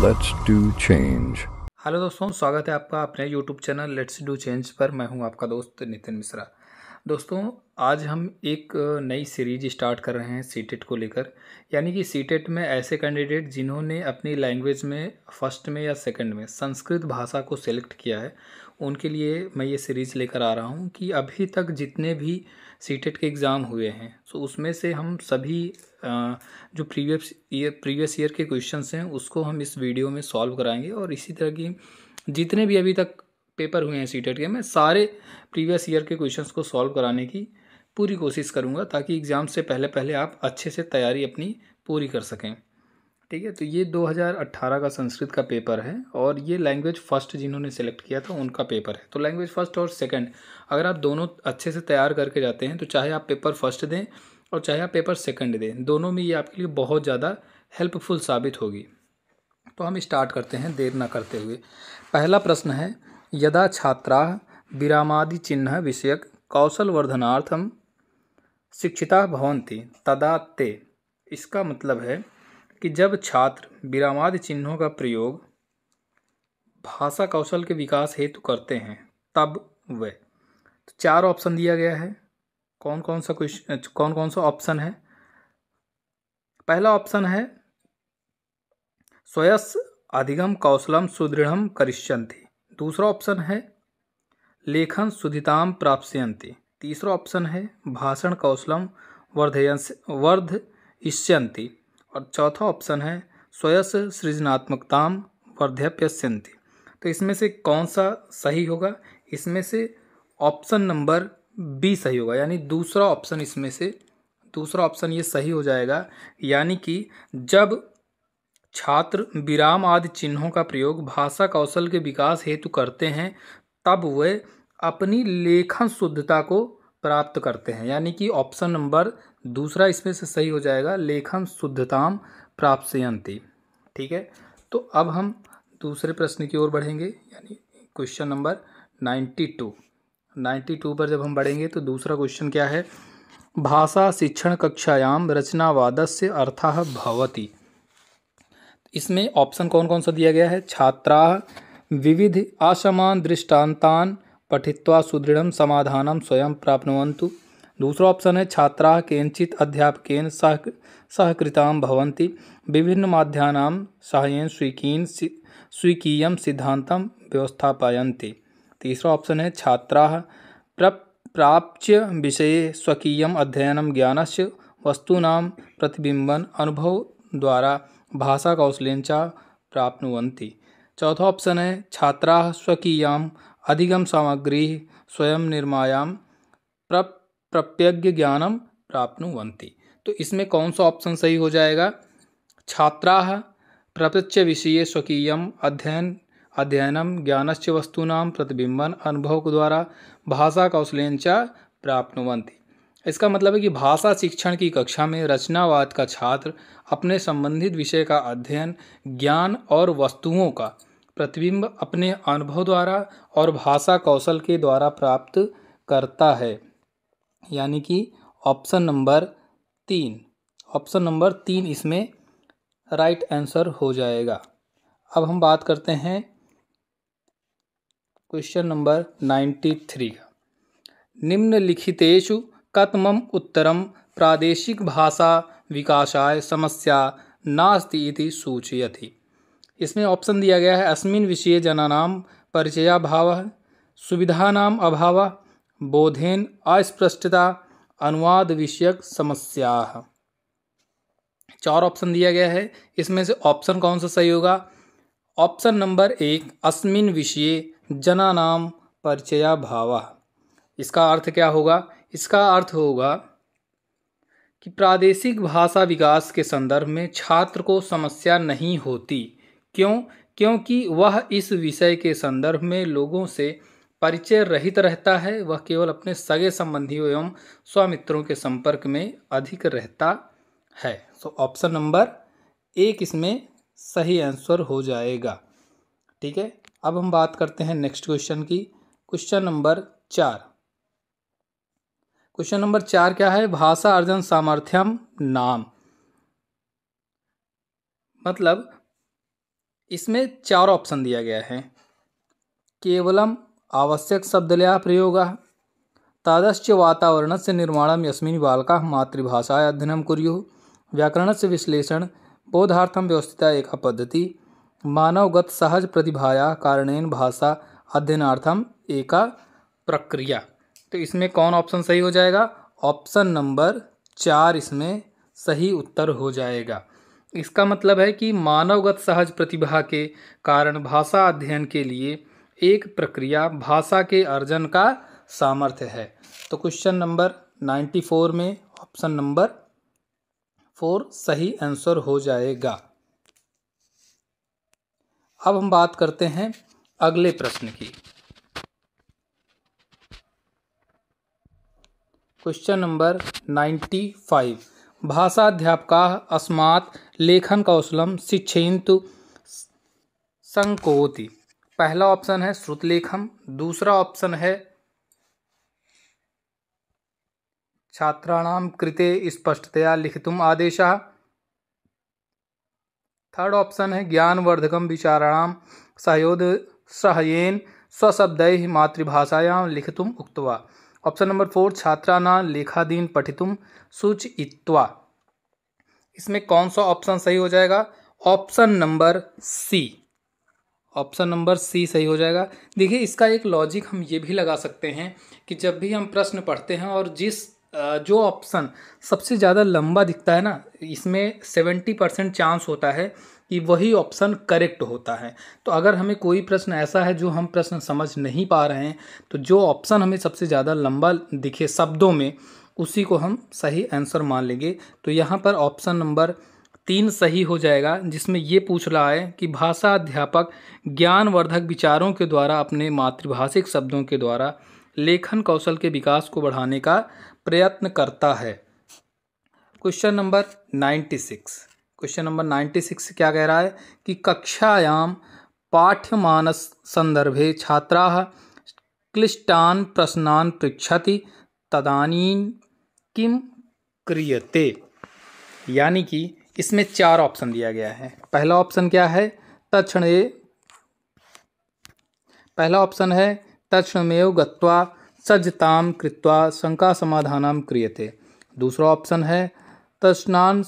Let's do change. Hello दोस्तों, स्वागत है आपका अपने YouTube channel let's do change पर। मैं हूं आपका दोस्त नितिन मिश्रा। दोस्तों, आज हम एक नई सीरीज स्टार्ट कर रहे हैं सीटेट को लेकर। यानी कि सीटेट में ऐसे कैंडिडेट जिन्होंने अपनी लैंग्वेज में फर्स्ट में या सेकंड में संस्कृत भाषा को सिलेक्ट किया है, उनके लिए मैं ये सीरीज़ लेकर आ रहा हूँ कि अभी तक जितने भी सीटेट के एग्ज़ाम हुए हैं तो उसमें से हम सभी जो प्रीवियस ईयर के क्वेश्चंस हैं उसको हम इस वीडियो में सॉल्व कराएंगे। और इसी तरह की जितने भी अभी तक पेपर हुए हैं सीटेट के, मैं सारे प्रीवियस ईयर के क्वेश्चंस को सॉल्व कराने की पूरी कोशिश करूंगा ताकि एग्ज़ाम से पहले पहले आप अच्छे से तैयारी अपनी पूरी कर सकें। ठीक है, तो ये 2018 का संस्कृत का पेपर है और ये लैंग्वेज फ़र्स्ट जिन्होंने सेलेक्ट किया था उनका पेपर है। तो लैंग्वेज फ़र्स्ट और सेकंड अगर आप दोनों अच्छे से तैयार करके जाते हैं तो चाहे आप पेपर फर्स्ट दें और चाहे आप पेपर सेकंड दें, दोनों में ये आपके लिए बहुत ज़्यादा हेल्पफुल साबित होगी। तो हम स्टार्ट करते हैं देर न करते हुए। पहला प्रश्न है, यदा छात्राः विरामादि चिन्ह विषयक कौशलवर्धनार्थं शिक्षिताः भवन्ति तदा ते। इसका मतलब है कि जब छात्र विरामादि चिन्हों का प्रयोग भाषा कौशल के विकास हेतु करते हैं तब वे। तो चार ऑप्शन दिया गया है। कौन कौन सा ऑप्शन है? पहला ऑप्शन है स्वयस् अधिगम कौशलम सुदृढ़ं करिष्यन्ति। दूसरा ऑप्शन है लेखन सुधिताम प्राप्स्यन्ति। तीसरा ऑप्शन है भाषण कौशलम वर्धयिष्यन्ति। और चौथा ऑप्शन है स्वयस् सृजनात्मकताम वर्धयिष्यन्ति। तो इसमें से कौन सा सही होगा? इसमें से ऑप्शन नंबर बी सही होगा, यानी दूसरा ऑप्शन। इसमें से दूसरा ऑप्शन ये सही हो जाएगा, यानी कि जब छात्र विराम आदि चिन्हों का प्रयोग भाषा कौशल के विकास हेतु करते हैं तब वे अपनी लेखन शुद्धता को प्राप्त करते हैं। यानी कि ऑप्शन नंबर दूसरा इसमें से सही हो जाएगा, लेखन शुद्धताम प्राप्स्यन्ति। ठीक है, तो अब हम दूसरे प्रश्न की ओर बढ़ेंगे, यानी क्वेश्चन नंबर 92 पर जब हम बढ़ेंगे तो दूसरा क्वेश्चन क्या है? भाषा शिक्षण कक्षायाम रचनावादस्य अर्थः भवति। इसमें ऑप्शन कौन कौन सा दिया गया है? छात्राः विविध असमान दृष्टान्तान् पठित्वा सुदृढ़ं समाधानं स्वयं प्राप्नुवन्तु। दूसरा ऑप्शन है छात्राः केनचित् अध्यापकेन सहकृतां भवन्ति विभिन्न माध्यानां साहाय्येन स्वीकीयं सिद्धान्तं व्यवस्थापयन्ति। तीसरा ऑप्शन है छात्राः प्राप्य विषये स्वकीयम् अध्ययनं ज्ञानस्य वस्तूनां प्रतिबिम्बन अनुभव द्वारा भाषा कौशलेन च प्राप्नुवन्ति। चौथा ऑप्शन है छात्राः स्वकीयां अधिगम सामग्री स्वयं निर्मायां प्रत्यज्ञ ज्ञानम प्राप्नुवन्ति। तो इसमें कौन सा ऑप्शन सही हो जाएगा? छात्राः प्रपञ्च विषये स्वकीयम् अध्ययनं ज्ञानस्य वस्तूनां प्रतिबिम्बन अनुभव द्वारा भाषा कौशलेन च प्राप्नुवन्ति। इसका मतलब है कि भाषा शिक्षण की कक्षा में रचनावाद का छात्र अपने संबंधित विषय का अध्ययन ज्ञान और वस्तुओं का प्रतिबिंब अपने अनुभव द्वारा और भाषा कौशल के द्वारा प्राप्त करता है। यानी कि ऑप्शन नंबर 3 इसमें राइट आंसर हो जाएगा। अब हम बात करते हैं क्वेश्चन नंबर 93 का। निम्नलिखितेषु कथमम् उत्तरं प्रादेशिक भाषा विकासाय समस्या नास्ति इति सूचयति। इसमें ऑप्शन दिया गया है अस्मिन् विषये जनानां परिचयाभावः, सुविधानां अभावः, बोधेन अस्पष्टता, अनुवाद विषयक समस्याः। चार ऑप्शन दिया गया है, इसमें से ऑप्शन कौन सा सही होगा? ऑप्शन नंबर 1 अस्मिन् विषये जनानां परिचयाभावः। इसका अर्थ क्या होगा? इसका अर्थ होगा कि प्रादेशिक भाषा विकास के संदर्भ में छात्र को समस्या नहीं होती। क्यों? क्योंकि वह इस विषय के संदर्भ में लोगों से परिचय रहित रहता है। वह केवल अपने सगे संबंधियों एवं स्वमित्रों के संपर्क में अधिक रहता है। तो ऑप्शन नंबर 1 इसमें सही आंसर हो जाएगा। ठीक है, अब हम बात करते हैं नेक्स्ट क्वेश्चन की। क्वेश्चन नंबर 4 क्या है? भाषा अर्जन सामर्थ्यम नाम। मतलब इसमें 4 ऑप्शन दिया गया है। केवलम आवश्यक शब्दलया प्रयोगः, तादृश वातावरणस्य निर्माणं यस्मिन् बालकाः मातृभाषायाः अध्ययनं कुर्युः, व्याकरणस्य विश्लेषण, बोधार्थं व्यवस्थिता एका पद्धति, मानवगत सहज प्रतिभाया कारणेन भाषा अध्ययनार्थम एका प्रक्रिया। तो इसमें कौन ऑप्शन सही हो जाएगा? ऑप्शन नंबर 4 इसमें सही उत्तर हो जाएगा। इसका मतलब है कि मानवगत सहज प्रतिभा के कारण भाषा अध्ययन के लिए एक प्रक्रिया भाषा के अर्जन का सामर्थ्य है। तो क्वेश्चन नंबर 94 में ऑप्शन नंबर 4 सही आंसर हो जाएगा। अब हम बात करते हैं अगले प्रश्न की। क्वेश्चन नंबर 95, भाषाध्यापकाः अस्मात् लेखन कौशलम शिक्षयन्तु संकोति। पहला ऑप्शन है श्रुतलेखम, दूसरा ऑप्शन है छात्राणां कृते स्पष्टतया लिखितुम् आदेशः, थर्ड ऑप्शन है ज्ञानवर्धकम विचाराणां सहयेन स्वशब्दैः मातृभाषायां लिखितुम् उक्त्वा, ऑप्शन नंबर 4 छात्राणां लेखादीन पठितुं सूचयित्वा। इसमें कौन सा ऑप्शन सही हो जाएगा? Option number C, option number C सही हो जाएगा। देखिए इसका एक लॉजिक हम ये भी लगा सकते हैं कि जब भी हम प्रश्न पढ़ते हैं और जो ऑप्शन सबसे ज़्यादा लंबा दिखता है ना, इसमें 70% चांस होता है कि वही ऑप्शन करेक्ट होता है। तो अगर हमें कोई प्रश्न ऐसा है जो हम प्रश्न समझ नहीं पा रहे हैं, तो जो ऑप्शन हमें सबसे ज़्यादा लंबा दिखे शब्दों में, उसी को हम सही आंसर मान लेंगे। तो यहाँ पर ऑप्शन नंबर 3 सही हो जाएगा, जिसमें ये पूछ रहा है कि भाषा अध्यापक ज्ञानवर्धक विचारों के द्वारा अपने मातृभाषिक शब्दों के द्वारा लेखन कौशल के विकास को बढ़ाने का प्रयत्न करता है। क्वेश्चन नंबर 96, क्वेश्चन नंबर 96 क्या कह रहा है कि कक्षायां पाठ्यमानस संदर्भे छात्राः क्लिष्टान् प्रश्नान् पृच्छति तदानीं किं क्रियते। यानी कि इसमें 4 ऑप्शन दिया गया है। पहला ऑप्शन क्या है? पहला ऑप्शन है तत्क्षणमेव गत्वा सज्जतां कृत्वा शंका समाधानं क्रियते। दूसरा ऑप्शन है तस्नान्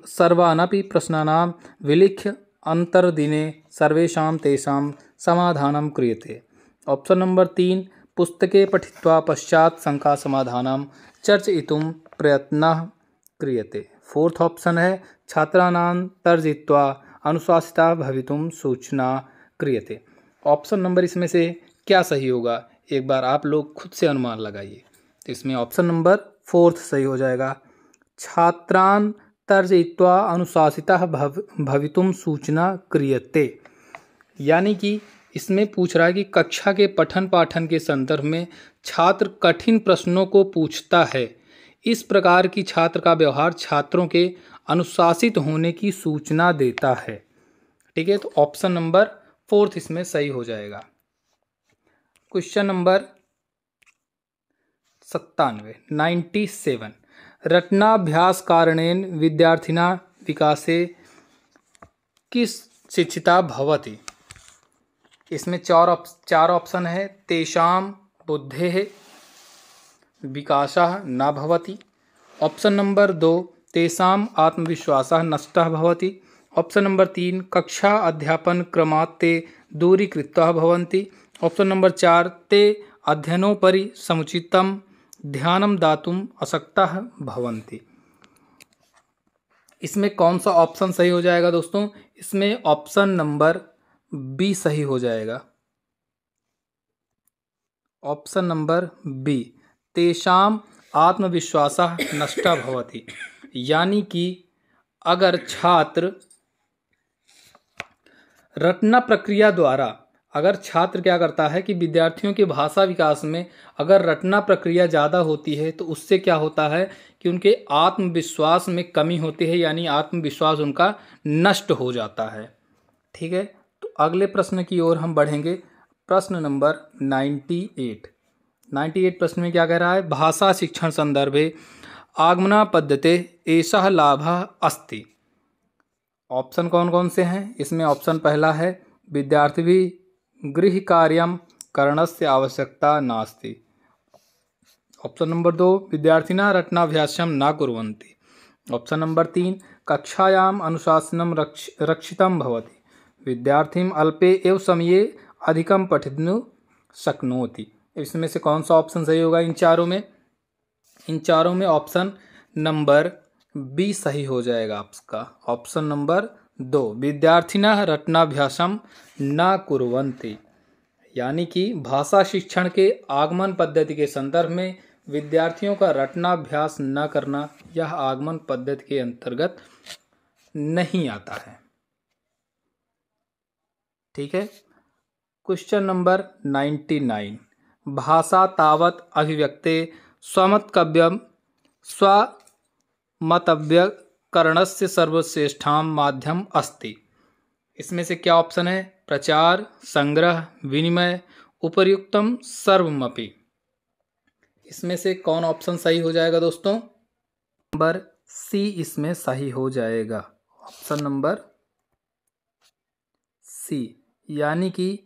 सर्वानपि प्रश्नानां विलिख्य अंतर्दिने सर्वेषां तेषां समाधानं क्रियते। ऑप्शन नंबर 3 पुस्तके पठित्वा पश्चात् शंका समाधानं चर्चयितुं प्रयत्नः क्रियते। फोर्थ ऑप्शन है छात्राणां तर्जयित्वा अनुशासिता भवितुं सूचना क्रियते। ऑप्शन नंबर इसमें से क्या सही होगा? एक बार आप लोग खुद से अनुमान लगाइए। तो इसमें ऑप्शन नंबर 4 सही हो जाएगा, छात्रान् तर्जयित्वा अनुशासितः भवितुं सूचना क्रियते। यानी कि इसमें पूछ रहा है कि कक्षा के पठन पाठन के संदर्भ में छात्र कठिन प्रश्नों को पूछता है, इस प्रकार की छात्र का व्यवहार छात्रों के अनुशासित होने की सूचना देता है। ठीक है, तो ऑप्शन नंबर 4 इसमें सही हो जाएगा। क्वेश्चन नंबर 97 रटनाभ्यास कारणेन विद्यार्थिना विकासे किस शिक्षिता भवति। इसमें 4 ऑप्शन है। तेषां बुद्धेः विकासः न भवति। ऑप्शन नंबर 2 तेषाम् आत्मविश्वासः नष्टः भवति। ऑप्शन नंबर 3 कक्षा अध्यापन क्रमात् ते दूरीकृताः भवन्ति। ऑप्शन नंबर 4 ते अध्ययनोपरि समुचितं ध्यानं दातुम् अशक्ताः भवन्ति। इसमें कौन सा ऑप्शन सही हो जाएगा दोस्तों? इसमें ऑप्शन नंबर बी सही हो जाएगा। ऑप्शन नंबर बी, तेषाम् आत्मविश्वासः नष्टः भवति। यानी कि अगर छात्र रटना प्रक्रिया द्वारा, अगर छात्र क्या करता है कि विद्यार्थियों के भाषा विकास में अगर रटना प्रक्रिया ज़्यादा होती है तो उससे क्या होता है कि उनके आत्मविश्वास में कमी होती है, यानी आत्मविश्वास उनका नष्ट हो जाता है। ठीक है, तो अगले प्रश्न की ओर हम बढ़ेंगे। प्रश्न नंबर 98 प्रश्न में क्या कह रहा है? भाषा शिक्षण संदर्भे आगमना पद्धते एषः लाभः अस्ति। ऑप्शन कौन कौन से हैं इसमें? ऑप्शन पहला है विद्यार्थी भी गृह कार्यम करणस्य आवश्यकता नास्ति। ऑप्शन नंबर 2 विद्यार्थिनः रटनाभ्यासं न कुर्वन्ति। ऑप्शन नंबर 3 कक्षायाम् अनुशासनं रक्षितं भवति। विद्यार्थिम् अल्पे एव समये अधिकं पठितुं शक्नोति। इसमें से कौन सा ऑप्शन सही होगा इन चारों में? इन चारों में ऑप्शन नंबर बी सही हो जाएगा आपका। ऑप्शन नंबर 2 विद्यार्थिनः रटनाभ्यासं न कुर्वन्ति, यानी कि भाषा शिक्षण के आगमन पद्धति के संदर्भ में विद्यार्थियों का रटनाभ्यास न करना यह आगमन पद्धति के अंतर्गत नहीं आता है। ठीक है। क्वेश्चन नंबर 99 भाषा तावत् अभिव्यक्ते स्वमतव्यम स्वमतव्यकरणस्य सर्वश्रेष्ठां माध्यम अस्ति। इसमें से क्या ऑप्शन है? प्रचार, संग्रह, विनिमय, उपर्युक्तम, सर्वमपि। इसमें से कौन ऑप्शन सही हो जाएगा दोस्तों? नंबर सी इसमें सही हो जाएगा। ऑप्शन नंबर सी, यानी कि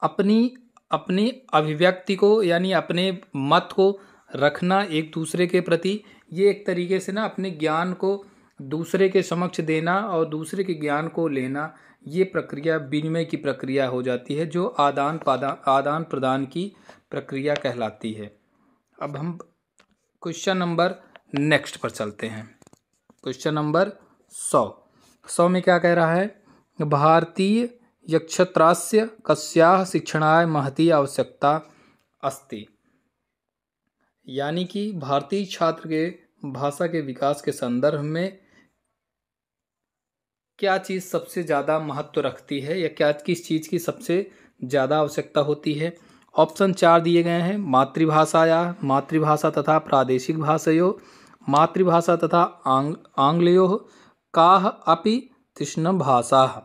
अपनी अभिव्यक्ति को यानी अपने मत को रखना एक दूसरे के प्रति, ये एक तरीके से ना अपने ज्ञान को दूसरे के समक्ष देना और दूसरे के ज्ञान को लेना, ये प्रक्रिया विनिमय की प्रक्रिया हो जाती है, जो आदान प्रदान की प्रक्रिया कहलाती है। अब हम क्वेश्चन नंबर नेक्स्ट पर चलते हैं। क्वेश्चन नंबर 100 में क्या कह रहा है? भारतीय यक्षत्रास्य कस्याः शिक्षणाय महती आवश्यकता अस्ति। यानी कि भारतीय छात्र के भाषा के विकास के संदर्भ में क्या चीज़ सबसे ज़्यादा महत्व रखती है या क्या किस चीज़ की सबसे ज़्यादा आवश्यकता होती है? ऑप्शन 4 दिए गए हैं। मातृभाषा तथा प्रादेशिक भाषयोः, मातृभाषा तथा आंग्लयोः, काः अपि तीक्ष्ण भाषाः।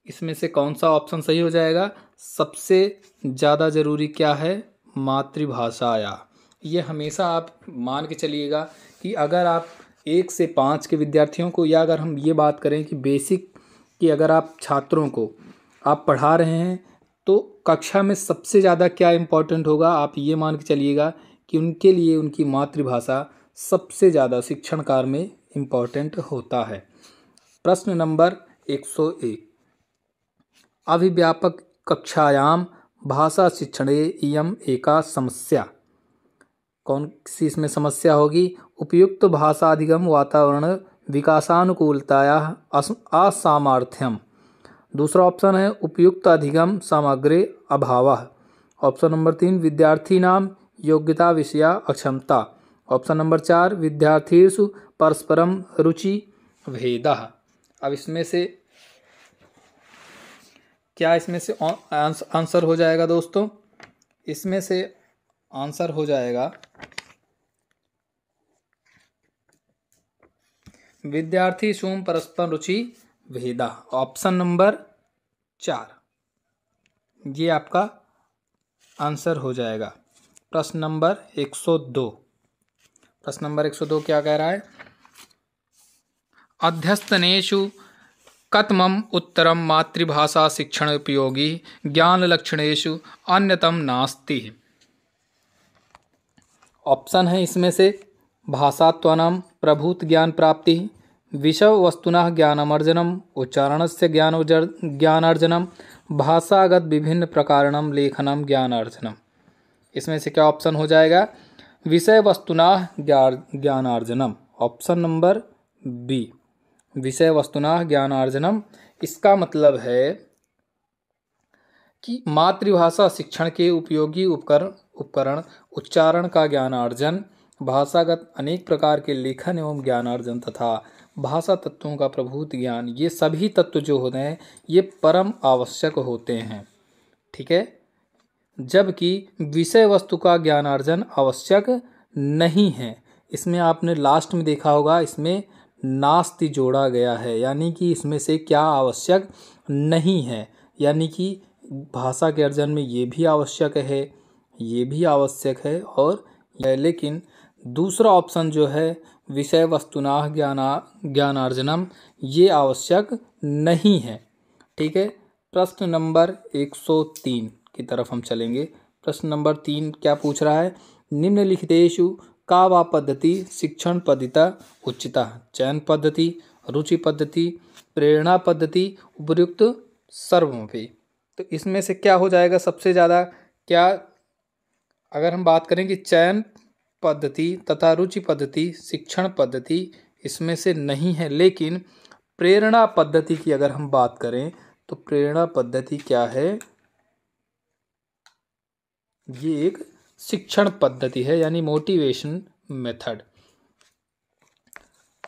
इसमें से कौन सा ऑप्शन सही हो जाएगा? सबसे ज़्यादा ज़रूरी क्या है? मातृभाषाया। ये हमेशा आप मान के चलिएगा कि अगर आप 1 से 5 के विद्यार्थियों को, या अगर हम ये बात करें कि बेसिक कि अगर आप छात्रों को आप पढ़ा रहे हैं तो कक्षा में सबसे ज़्यादा क्या इम्पोर्टेंट होगा, आप ये मान के चलिएगा कि उनके लिए उनकी मातृभाषा सबसे ज़्यादा शिक्षण कार्य में इम्पोर्टेंट होता है। प्रश्न नंबर 101 अभिव्यापक कक्षायाम भाषा शिक्षणे इयम एका समस्या। कौन सी इसमें समस्या होगी? उपयुक्त भाषाधिगम वातावरण विकासानुकूलतायाः असामर्थ्यम। दूसरा ऑप्शन है उपयुक्त अधिगम सामग्री अभावः। ऑप्शन नंबर 3 विद्यार्थीनां योग्यता विषया अक्षमता। ऑप्शन नंबर 4 विद्यार्थीषु परस्परम रुचि भेदः। अब इसमें से क्या इसमें से आंसर हो जाएगा दोस्तों? इसमें से आंसर हो जाएगा विद्यार्थीषु परस्पर रुचि भेदा। ऑप्शन नंबर 4 ये आपका आंसर हो जाएगा। प्रश्न नंबर 102 क्या कह रहा है? अध्यस्तनेषु कतमम उत्तरम मातृभाषा शिक्षण उपयोगी ज्ञान लक्षणेषु अन्यतम नास्ति। ऑप्शन है इसमें से भाषात्वानां प्रभूत ज्ञान प्राप्ति, विषय वस्तुनः ज्ञानमर्जनम, उच्चारणस्य ज्ञानार्जनम, भाषागत विभिन्न प्रकारणम लेखनम ज्ञानार्जनम। इसमें से क्या ऑप्शन हो जाएगा? विषय वस्तुनः ज्ञानार्जनम। ऑप्शन नंबर बी विषय वस्तुनः ज्ञानार्जनम। इसका मतलब है कि मातृभाषा शिक्षण के उपयोगी उपकरण उच्चारण का ज्ञानार्जन, भाषागत अनेक प्रकार के लेखन एवं ज्ञानार्जन तथा भाषा तत्वों का प्रभूत ज्ञान, ये सभी तत्व जो होते हैं ये परम आवश्यक होते हैं। ठीक है, जबकि विषय वस्तु का ज्ञानार्जन आवश्यक नहीं है। इसमें आपने लास्ट में देखा होगा, इसमें नास्ति जोड़ा गया है, यानी कि इसमें से क्या आवश्यक नहीं है, यानी कि भाषा के अर्जन में ये भी आवश्यक है, ये भी आवश्यक है और लेकिन दूसरा ऑप्शन जो है विषय वस्तुना ज्ञानार्जनम ये आवश्यक नहीं है। ठीक है, प्रश्न नंबर 103 की तरफ हम चलेंगे। प्रश्न नंबर 3 क्या पूछ रहा है? निम्नलिखितेषु का वा पद्धति शिक्षण पद्धति उचिता? चयन पद्धति, रुचि पद्धति, प्रेरणा पद्धति, उपयुक्त सर्वमपि। तो इसमें से क्या हो जाएगा सबसे ज़्यादा? क्या अगर हम बात करें कि चयन पद्धति तथा रुचि पद्धति शिक्षण पद्धति इसमें से नहीं है, लेकिन प्रेरणा पद्धति की अगर हम बात करें तो प्रेरणा पद्धति क्या है? ये एक शिक्षण पद्धति है, यानी मोटिवेशन मेथड।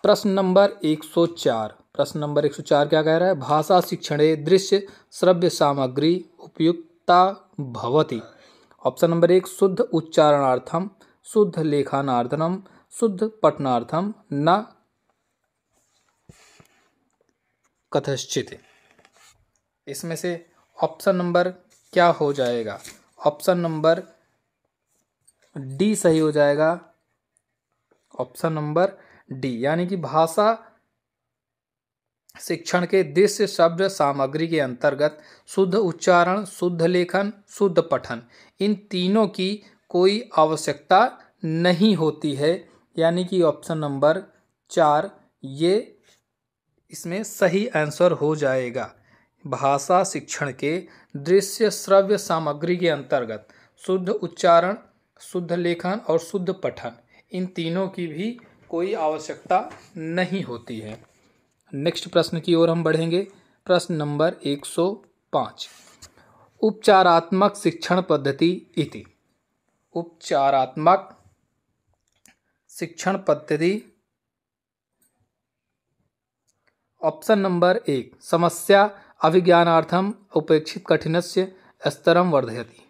प्रश्न नंबर 104 क्या कह रहा है? भाषा शिक्षणे दृश्य श्रव्य सामग्री उपयुक्ता भवति। ऑप्शन नंबर 1 शुद्ध उच्चारणार्थम, शुद्ध लेखनार्थम, शुद्ध पठनार्थम, न कथश्चित। इसमें से ऑप्शन नंबर क्या हो जाएगा? ऑप्शन नंबर डी सही हो जाएगा। ऑप्शन नंबर डी, यानी कि भाषा शिक्षण के दृश्य शब्द सामग्री के अंतर्गत शुद्ध उच्चारण, शुद्ध लेखन, शुद्ध पठन, इन तीनों की कोई आवश्यकता नहीं होती है। यानी कि ऑप्शन नंबर 4 ये इसमें सही आंसर हो जाएगा। भाषा शिक्षण के दृश्य श्रव्य सामग्री के अंतर्गत शुद्ध उच्चारण, शुद्ध लेखन और शुद्ध पठन, इन तीनों की भी कोई आवश्यकता नहीं होती है। नेक्स्ट प्रश्न की ओर हम बढ़ेंगे। प्रश्न नंबर 105 उपचारात्मक शिक्षण पद्धति इति। उपचारात्मक शिक्षण पद्धति। ऑप्शन नंबर 1 समस्या अभिज्ञानार्थम उपेक्षित कठिनस्य स्तरं वर्धयति।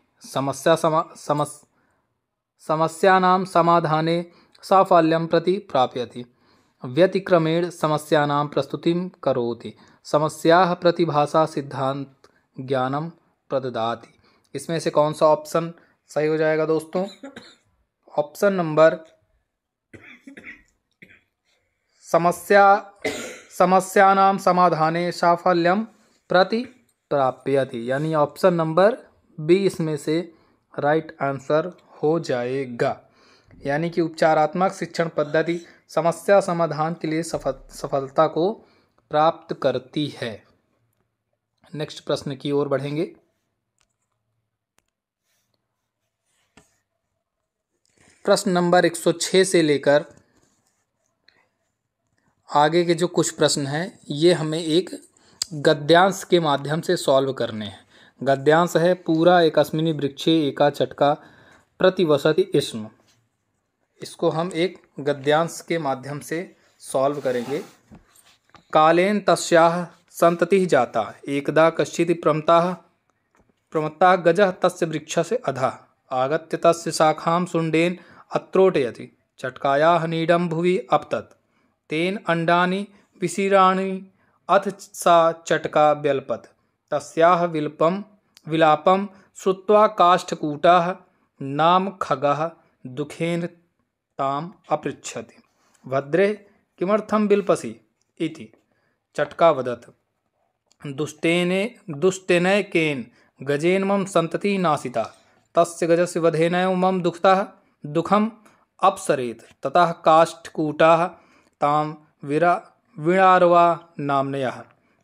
समस्यानां समाधाने साफल्यं प्रति प्राप्यति। व्यतिक्रमेण समस्यानां प्रस्तुतिं करोति। समस्याः प्रतिभाषा सिद्धांत ज्ञानम प्रददाति। इसमें से कौन सा ऑप्शन सही हो जाएगा दोस्तों? ऑप्शन नंबर समस्यानां समाधाने साफल्यम प्रति प्राप्यति, यानी ऑप्शन नंबर बी इसमें से राइट आंसर हो जाएगा। यानी कि उपचारात्मक शिक्षण पद्धति समस्या समाधान के लिए सफलता को प्राप्त करती है। नेक्स्ट प्रश्न की ओर बढ़ेंगे। प्रश्न नंबर 106 से लेकर आगे के जो कुछ प्रश्न हैं ये हमें एक गद्यांश के माध्यम से सॉल्व करने हैं। गद्यांश है पूरा एकस्मिनि वृक्षे एका चटका प्रतिवसति इस्म। इसको हम एक गद्यांश के माध्यम से सॉल्व करेंगे। कालेन तस्याः संततिः जाता एकदा कश्चित् प्रमत्तः गजः तस्य वृक्षस्य अधः आगत्य तस्य शाखां शुण्डेन अत्रोटयति। चटकायाः नीडं भुवि अपतत् तेन अंडानि विशीर्णानि अथ सा चटका व्यल्पत। तस्याः विलापं श्रुत्वा काष्ठकूटः नाम खगः दुखेन ताम अपृच्छति। भद्रे किमर्थं विलपसि इति। चटका वदत् दुष्टेनैकेन गजेन मम संततिः नाशिता। तस्य गजस्य वधेनैव मम दुःखम् अपसरेत्। ततः काष्ठकूटाः तां विणार्वा नाम्नयाः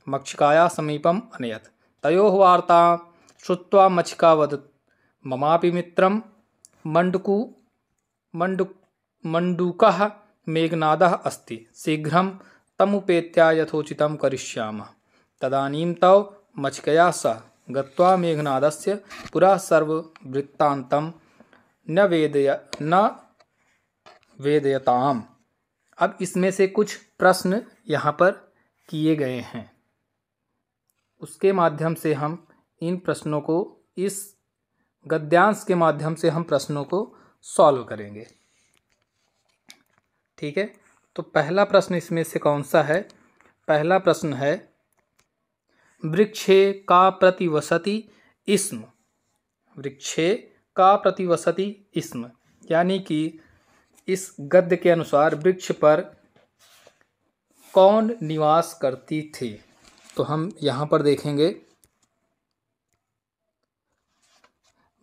मक्षिकायाः समीपम् अनयत्। तयोः वार्तां श्रुत्वा मक्षिका वदत् ममापि मित्रं मण्डूकः मेघनादः अस्ति। शीघ्रं तमुपेत्य यथोचितं करिष्यामः। तदानीं तौ मक्षिकया सह गत्वा मेघनादस्य पुरः सर्ववृत्तान्तं न वेदयताम्। अब इसमें से कुछ प्रश्न यहाँ पर किए गए हैं, उसके माध्यम से हम इन प्रश्नों को, इस गद्यांश के माध्यम से हम प्रश्नों को सॉल्व करेंगे। ठीक है, तो पहला प्रश्न इसमें से कौन सा है? पहला प्रश्न है वृक्षे का प्रतिवसति इस्म। वृक्षे का प्रतिवसति इस्म, यानी कि इस गद्य के अनुसार वृक्ष पर कौन निवास करती थी? तो हम यहाँ पर देखेंगे,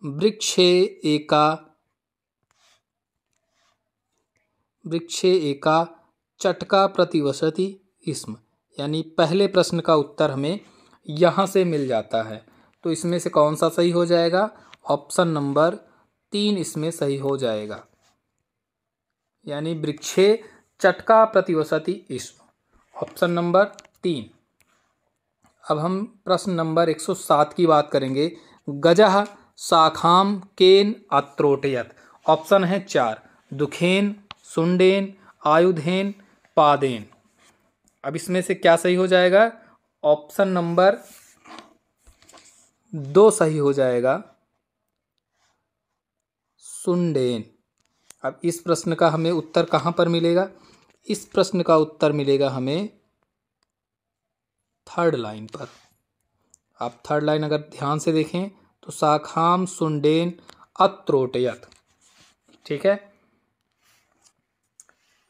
वृक्षे एका चटका प्रतिवसति स्म, यानी पहले प्रश्न का उत्तर हमें यहाँ से मिल जाता है। तो इसमें से कौन सा सही हो जाएगा? ऑप्शन नंबर 3 इसमें सही हो जाएगा, यानी वृक्षे चटका प्रतिवसति स्म, ऑप्शन नंबर 3। अब हम प्रश्न नंबर 107 की बात करेंगे। गजः शाखाम केन अत्रोटयत। ऑप्शन है 4, दुखेन, सुंडेन, आयुधेन, पादेन। अब इसमें से क्या सही हो जाएगा? ऑप्शन नंबर 2 सही हो जाएगा, सुंडेन। अब इस प्रश्न का हमें उत्तर कहाँ पर मिलेगा? इस प्रश्न का उत्तर मिलेगा हमें थर्ड लाइन पर। आप थर्ड लाइन अगर ध्यान से देखें तो शाखाम सुंडेन अत्रोटयत, ठीक है।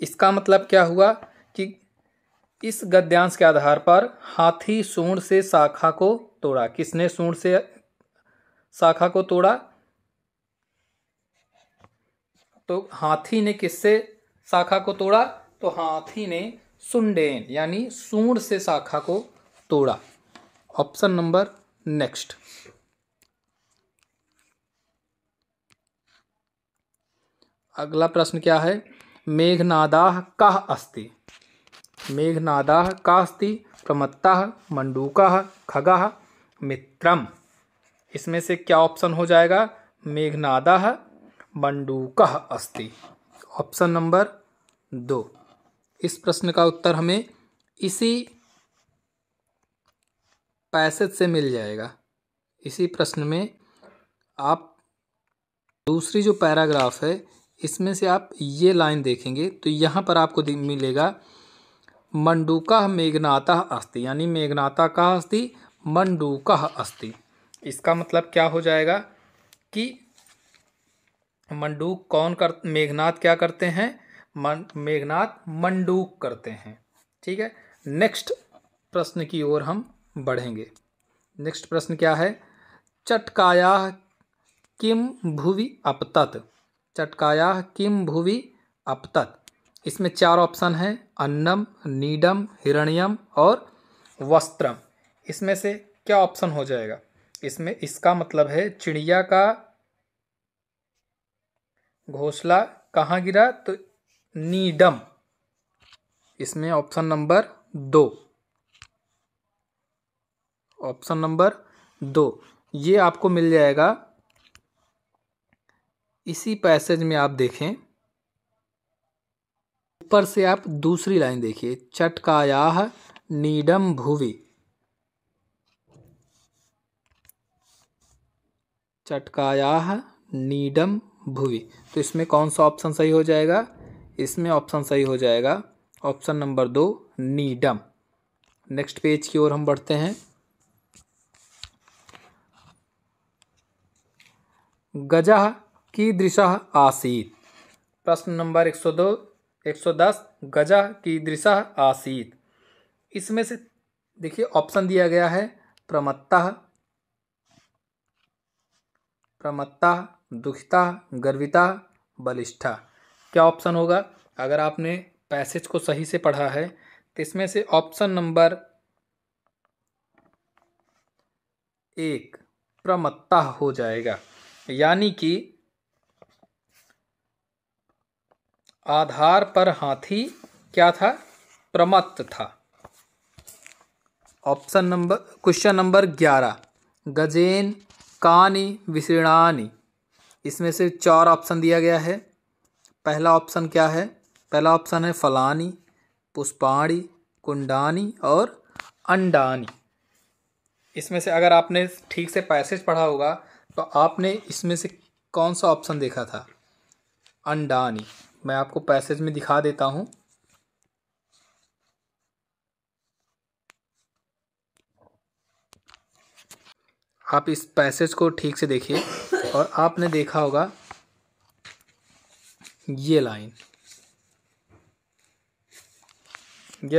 इसका मतलब क्या हुआ कि इस गद्यांश के आधार पर हाथी सूंड से शाखा को तोड़ा। किसने सूंड से शाखा को तोड़ा? तो हाथी ने किससे शाखा को तोड़ा? तो हाथी ने सुंडेन यानी सूंड से शाखा को तोड़ा। Option number next. अगला प्रश्न क्या है? मेघनादाः कः अस्ति? मेघनादाः कः अस्ति? प्रमत्तः, मंडूकः, खगः, मित्रम। इसमें से क्या ऑप्शन हो जाएगा? मेघनादाः मंडूकः अस्ति, ऑप्शन नंबर 2। इस प्रश्न का उत्तर हमें इसी पैसेज से मिल जाएगा। इसी प्रश्न में आप दूसरी जो पैराग्राफ है इसमें से आप ये लाइन देखेंगे तो यहाँ पर आपको मिलेगा मंडूकः मेघनातः अस्ति, यानी मेघनाता का अस्ति मंडूकः अस्ति। इसका मतलब क्या हो जाएगा कि मंडूक मेघनाथ क्या करते हैं? मेघनाथ मंडूक करते हैं, ठीक है। नेक्स्ट प्रश्न की ओर हम बढ़ेंगे। नेक्स्ट प्रश्न क्या है? चटकायाः किम भुवि अपतत। चटकायाः किम भुवि अपतत। इसमें 4 ऑप्शन है, अन्नम, नीडम, हिरण्यम और वस्त्रम। इसमें से क्या ऑप्शन हो जाएगा? इसमें इसका मतलब है चिड़िया का घोंसला कहाँ गिरा? तो नीडम। इसमें ऑप्शन नंबर 2, ऑप्शन नंबर 2 ये आपको मिल जाएगा। इसी पैसेज में आप देखें, ऊपर से आप दूसरी लाइन देखिए, चटकायाः नीडम भुवि। चटकायाः नीडम भुवि। तो इसमें कौन सा ऑप्शन सही हो जाएगा? इसमें ऑप्शन सही हो जाएगा option number 2, Needham. Next page की ओर हम बढ़ते हैं। गजः कीदृशः आसीत्। प्रश्न नंबर 110, गजः कीदृशः आसीत्। इसमें से देखिए ऑप्शन दिया गया है प्रमत्तः, दुखितः, गर्वितः, बलिष्ठः। क्या ऑप्शन होगा? अगर आपने पैसेज को सही से पढ़ा है तो इसमें से ऑप्शन नंबर 1 प्रमत्तः हो जाएगा, यानी कि आधार पर हाथी क्या था? प्रमत्त था। क्वेश्चन नंबर 11, गजेन कानि विशीर्णानि। इसमें से 4 ऑप्शन दिया गया है। पहला ऑप्शन क्या है? पहला ऑप्शन है फलानि, पुष्पाणि, कुंडानि और अंडानि। इसमें से अगर आपने ठीक से पैसेज पढ़ा होगा तो आपने इसमें से कौन सा ऑप्शन देखा था? अंडानि। मैं आपको पैसेज में दिखा देता हूं। आप इस पैसेज को ठीक से देखिए और आपने देखा होगा ये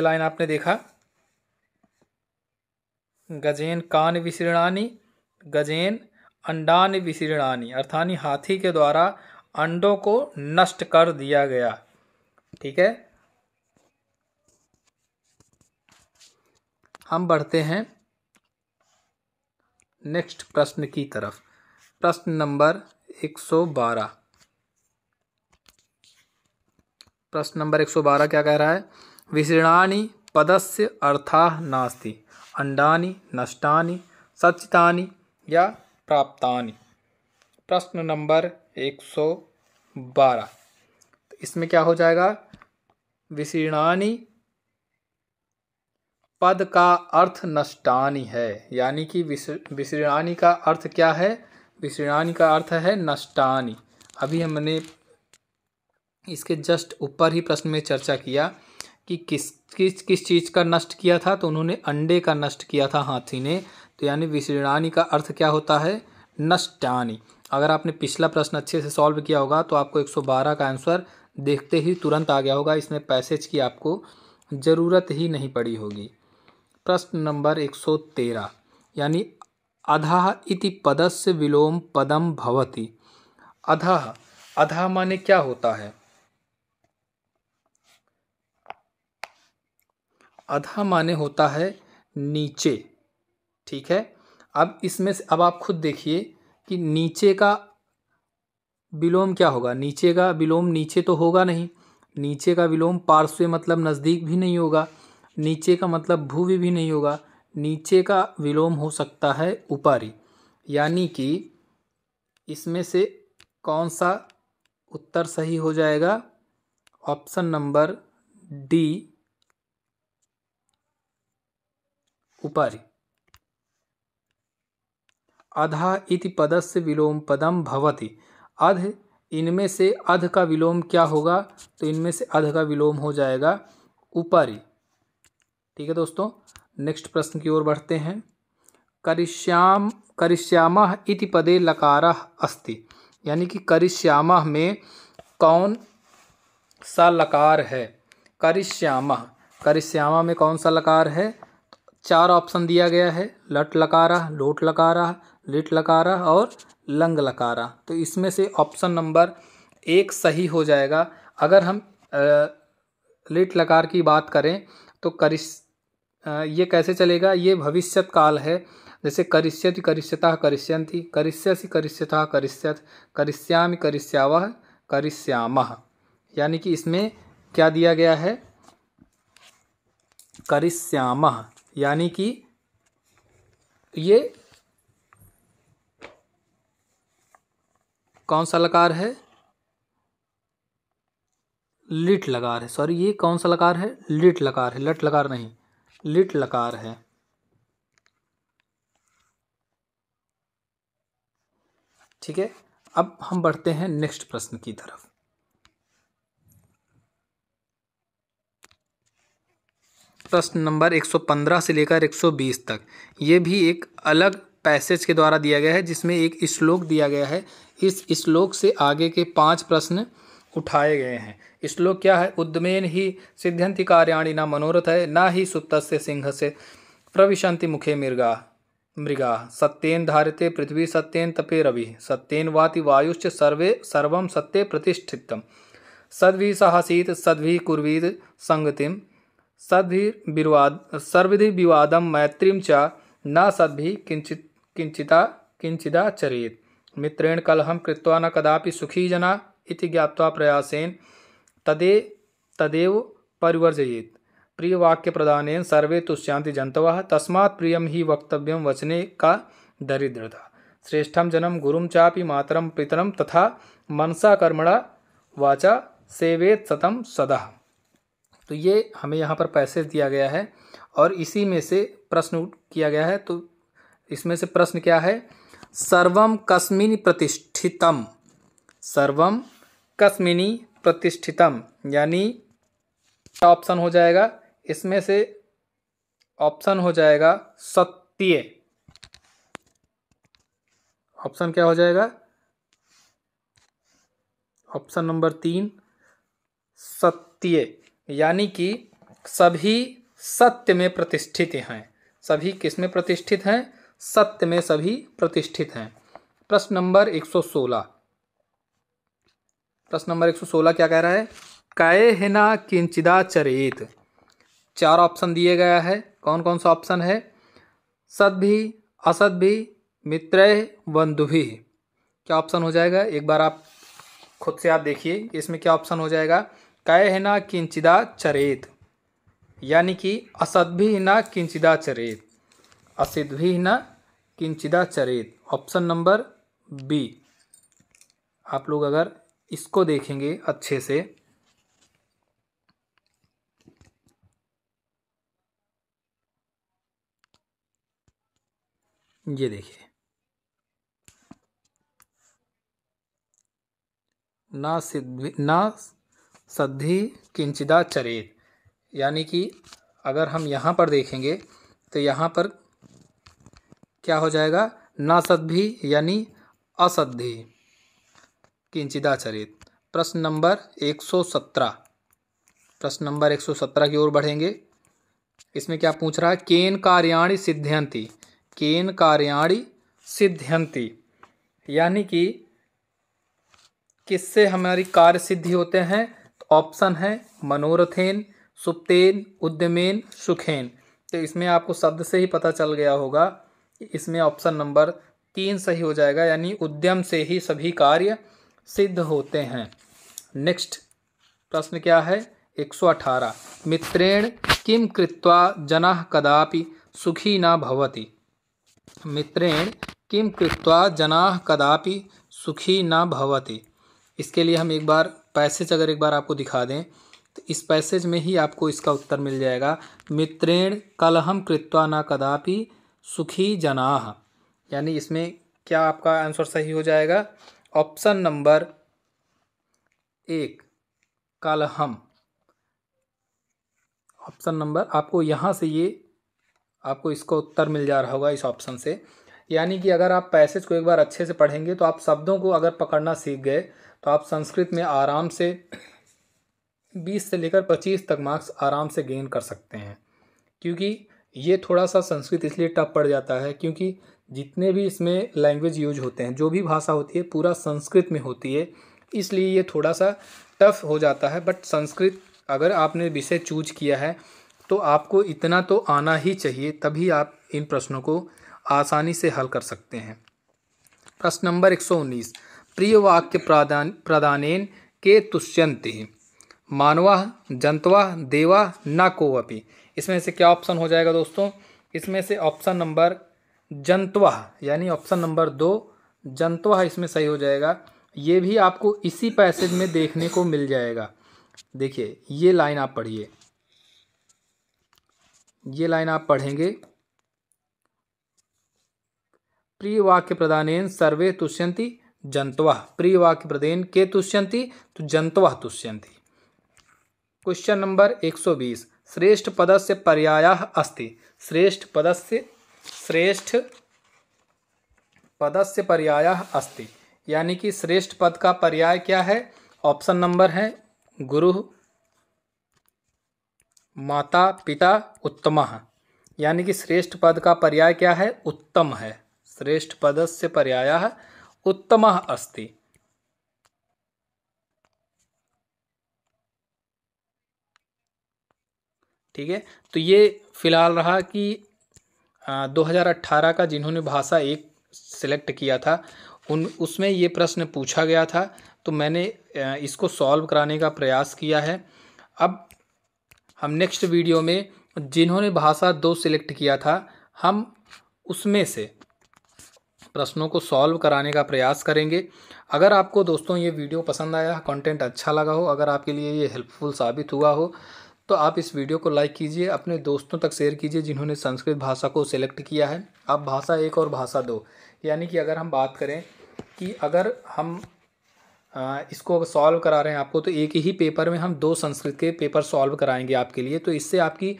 लाइन आपने देखा, गजेन कान विशीर्णानि गजेन अंडानि विशीर्णानि, अर्थानी हाथी के द्वारा अंडों को नष्ट कर दिया गया। ठीक है, हम बढ़ते हैं नेक्स्ट प्रश्न की तरफ। प्रश्न नंबर 112। प्रश्न नंबर 112 क्या कह रहा है? विशीर्णानि पदस्य अर्थाः नास्ति, अंडानि नष्टानि सचितानि या प्राप्तानि। प्रश्न नंबर 112, तो इसमें क्या हो जाएगा? विशीर्णानि पद का अर्थ नष्टानि है, यानी कि विशीर्णानि का अर्थ क्या है? विशीर्णानि का अर्थ है नष्टानि। अभी हमने इसके जस्ट ऊपर ही प्रश्न में चर्चा किया कि किस चीज़ का नष्ट किया था, तो उन्होंने अंडे का नष्ट किया था हाथी ने। तो यानी विशीर्णानि का अर्थ क्या होता है? नष्टानि। अगर आपने पिछला प्रश्न अच्छे से सॉल्व किया होगा तो आपको 112 का आंसर देखते ही तुरंत आ गया होगा, इसमें पैसेज की आपको ज़रूरत ही नहीं पड़ी होगी। प्रश्न नंबर 113, यानी अधः इति पदस्य विलोम पदम भवति। अधः, अधः माने क्या होता है? अधः माने होता है नीचे। ठीक है, अब इसमें से अब आप खुद देखिए कि नीचे का विलोम क्या होगा? नीचे का विलोम नीचे तो होगा नहीं, नीचे का विलोम पार्श्व मतलब नज़दीक भी नहीं होगा, नीचे का मतलब भूवि भी नहीं होगा, नीचे का विलोम हो सकता है ऊपरी। यानी कि इसमें से कौन सा उत्तर सही हो जाएगा? ऑप्शन नंबर डी, ऊपरी। अधः इति पदस्य विलोम पदम भवति। अध, इनमें से अध का विलोम क्या होगा? तो इनमें से अध का विलोम हो जाएगा ऊपरी। ठीक है दोस्तों, नेक्स्ट प्रश्न की ओर बढ़ते हैं। करिष्यामः इति पदे लकारः अस्ति, यानी कि करिष्यामः में कौन सा लकार है? करिष्यामः, करिष्यामः में कौन सा लकार है? 4 ऑप्शन दिया गया है, लट लकारः, लोट लकारः, लिट लकारः और लंग लकारः। तो इसमें से ऑप्शन नंबर 1 सही हो जाएगा। अगर हम लिट लकार की बात करें तो ये कैसे चलेगा? ये भविष्यत काल है, जैसे करिष्यति करिष्यतः करिष्यन्ति, करिष्यसि करिष्यतः करिष्यत्, करिष्यामि करिष्यावः करिष्यामः। यानी कि इसमें क्या दिया गया है? करिष्यामः, यानी कि ये कौन सा लकार है? लिट लकार है। सॉरी, ये कौन सा लकार है? लिट लकार है, लट लकार नहीं, लिट लकार है। ठीक है, अब हम बढ़ते हैं नेक्स्ट प्रश्न की तरफ। प्रश्न नंबर 115 से लेकर 120 तक, ये भी एक अलग पैसेज के द्वारा दिया गया है, जिसमें एक श्लोक दिया गया है। इस श्लोक से आगे के 5 प्रश्न उठाए गए हैं। श्लोक क्या है? उद्यमेन ही सिद्ध्यन्ति कार्याणि न मनोरथ है, न ही सुप्तस्य सिंहस्य प्रविशन्ति मुखे मृगा, सत्येन धारिते पृथ्वी सत्येन तपे रवि, सत्येन वाति वायुश्च सर्वं सत्ये प्रतिष्ठितम्, सद्भिः साहसीत सद्भिः कुर्वीत संगतिम्, सर्वविधि विवादम मैत्रीं च न सद्भिः किंचिदाचरेत्, मित्रेण कलहं कृत्वा न कदापि सुखी जना इति ज्ञात्वा प्रयासेन तदेव परिवर्जयेत्, प्रिय वाक्य प्रदानेन सर्वे तुष्यांति जंतवः, तस्मात् प्रियम ही वक्तव्यम वचने का दरिद्रता, श्रेष्ठम जन्म गुरुम चापि मातरम पितरम तथा मनसा कर्मणा वाचा सेवेत सतम सदा। तो ये हमें यहाँ पर पैसेज दिया गया है और इसी में से प्रश्न किया गया है। तो इसमें से प्रश्न क्या है? सर्वम कस्मिन् प्रतिष्ठितम, सर्वम कस्मिनि प्रतिष्ठितम, यानी ऑप्शन हो जाएगा, इसमें से ऑप्शन हो जाएगा सत्य। ऑप्शन क्या हो जाएगा? ऑप्शन नंबर 3 सत्य, यानी कि सभी सत्य में प्रतिष्ठित हैं। सभी किस में प्रतिष्ठित हैं? सत्य में सभी प्रतिष्ठित हैं। प्रश्न नंबर 116, प्रश्न नंबर 116 क्या कह रहा है? कयेहिना किंचिदाचरेत। 4 ऑप्शन दिए गया है। कौन कौन सा ऑप्शन है? सद्भिः, असद्भिः, मित्रैः, बंधुभिः। क्या ऑप्शन हो जाएगा? एक बार आप खुद से आप देखिए इसमें क्या ऑप्शन हो जाएगा। कयेहिना किंचिदाचरेत, यानी कि असद्भिः न किंचिदाचरेत, असिद्भिः न किंचिदाचरेत। Option number B. आप लोग अगर इसको देखेंगे अच्छे से, ये देखिए, ना सद्भिः किंचिदाचरेत, यानी कि अगर हम यहाँ पर देखेंगे तो यहाँ पर क्या हो जाएगा? ना सद्भिः यानी असद्भिः किंचिदाचरेत। प्रश्न नंबर 117, प्रश्न नंबर 117 की ओर बढ़ेंगे। इसमें क्या पूछ रहा है? केन कार्याणि सिद्ध्यन्ति, केन कार्याणि सिद्ध्यन्ति, यानी कि किससे हमारी कार्य सिद्धि होते हैं? तो ऑप्शन है मनोरथेन, सुप्तेन, उद्यमेन, सुखेन। तो इसमें आपको शब्द से ही पता चल गया होगा, इसमें ऑप्शन नंबर 3 सही हो जाएगा, यानी उद्यम से ही सभी कार्य सिद्ध होते हैं। नेक्स्ट प्रश्न क्या है? 118, मित्रेण किम कृत्वा जनः कदापि सुखी न भवति। मित्रेण किम कृत्वा जनाः कदापि सुखी न भवति। इसके लिए हम एक बार पैसेज अगर एक बार आपको दिखा दें तो इस पैसेज में ही आपको इसका उत्तर मिल जाएगा। मित्रेण कलहम कृत्वा न कदापि सुखी जनाः, यानी इसमें क्या आपका आंसर सही हो जाएगा? Option number 1 कलहम। ऑप्शन नंबर आपको यहाँ से ये आपको इसका उत्तर मिल जा रहा होगा इस ऑप्शन से। यानी कि अगर आप पैसेज को एक बार अच्छे से पढ़ेंगे तो आप शब्दों को अगर पकड़ना सीख गए तो आप संस्कृत में आराम से 20 से लेकर 25 तक मार्क्स आराम से गेन कर सकते हैं। क्योंकि ये थोड़ा सा संस्कृत इसलिए टफ पड़ जाता है क्योंकि जितने भी इसमें लैंग्वेज यूज होते हैं, जो भी भाषा होती है पूरा संस्कृत में होती है, इसलिए ये थोड़ा सा टफ हो जाता है। बट संस्कृत अगर आपने विषय चूज किया है तो आपको इतना तो आना ही चाहिए, तभी आप इन प्रश्नों को आसानी से हल कर सकते हैं। प्रश्न नंबर 119, प्रिय वाक्य प्रदानेन के तुष्यन्ति, मानवः, जंतवः, देवा न कोऽपि। इसमें से क्या ऑप्शन हो जाएगा दोस्तों? इसमें से ऑप्शन नंबर जंतवः, यानी ऑप्शन नंबर 2 जंतवः इसमें सही हो जाएगा। ये भी आपको इसी पैसेज में देखने को मिल जाएगा। देखिए ये लाइन आप पढ़िए, ये लाइन आप पढ़ेंगे, प्रिय वाक्य प्रदानेन सर्वे तुष्यन्ति जंतवः, प्रिय वाक्य प्रदान के तुष्यन्ति तो जंतवः तुष्यन्ति। क्वेश्चन नंबर 120, श्रेष्ठ पदस्य पर्यायः अस्ति। श्रेष्ठ पदस्य पर्यायः अस्ति, यानी कि श्रेष्ठ पद का पर्याय क्या है? ऑप्शन नंबर है गुरु, माता, पिता, उत्तमः, यानी कि श्रेष्ठ पद का पर्याय क्या है? उत्तम है। श्रेष्ठ पदस्य पर्यायः उत्तमः अस्ति। ठीक है, तो ये फिलहाल रहा कि 2018 का जिन्होंने भाषा 1 सिलेक्ट किया था उसमें ये प्रश्न पूछा गया था, तो मैंने इसको सॉल्व कराने का प्रयास किया है। अब हम नेक्स्ट वीडियो में जिन्होंने भाषा 2 सिलेक्ट किया था हम उसमें से प्रश्नों को सॉल्व कराने का प्रयास करेंगे। अगर आपको दोस्तों ये वीडियो पसंद आया, कंटेंट अच्छा लगा हो, अगर आपके लिए ये हेल्पफुल साबित हुआ हो तो आप इस वीडियो को लाइक कीजिए, अपने दोस्तों तक शेयर कीजिए जिन्होंने संस्कृत भाषा को सिलेक्ट किया है। अब भाषा 1 और भाषा 2, यानी कि अगर हम बात करें कि अगर हम इसको सॉल्व करा रहे हैं आपको, तो एक ही पेपर में हम 2 संस्कृत के पेपर सॉल्व कराएंगे आपके लिए, तो इससे आपकी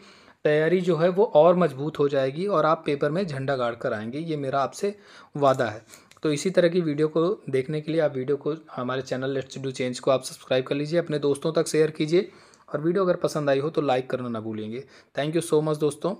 तैयारी जो है वो और मजबूत हो जाएगी और आप पेपर में झंडा गाड़ कर आएंगे, ये मेरा आपसे वादा है। तो इसी तरह की वीडियो को देखने के लिए आप वीडियो को हमारे चैनल लेट्स डू चेंज को आप सब्सक्राइब कर लीजिए, अपने दोस्तों तक शेयर कीजिए और वीडियो अगर पसंद आई हो तो लाइक करना ना भूलेंगे। थैंक यू सो मच दोस्तों।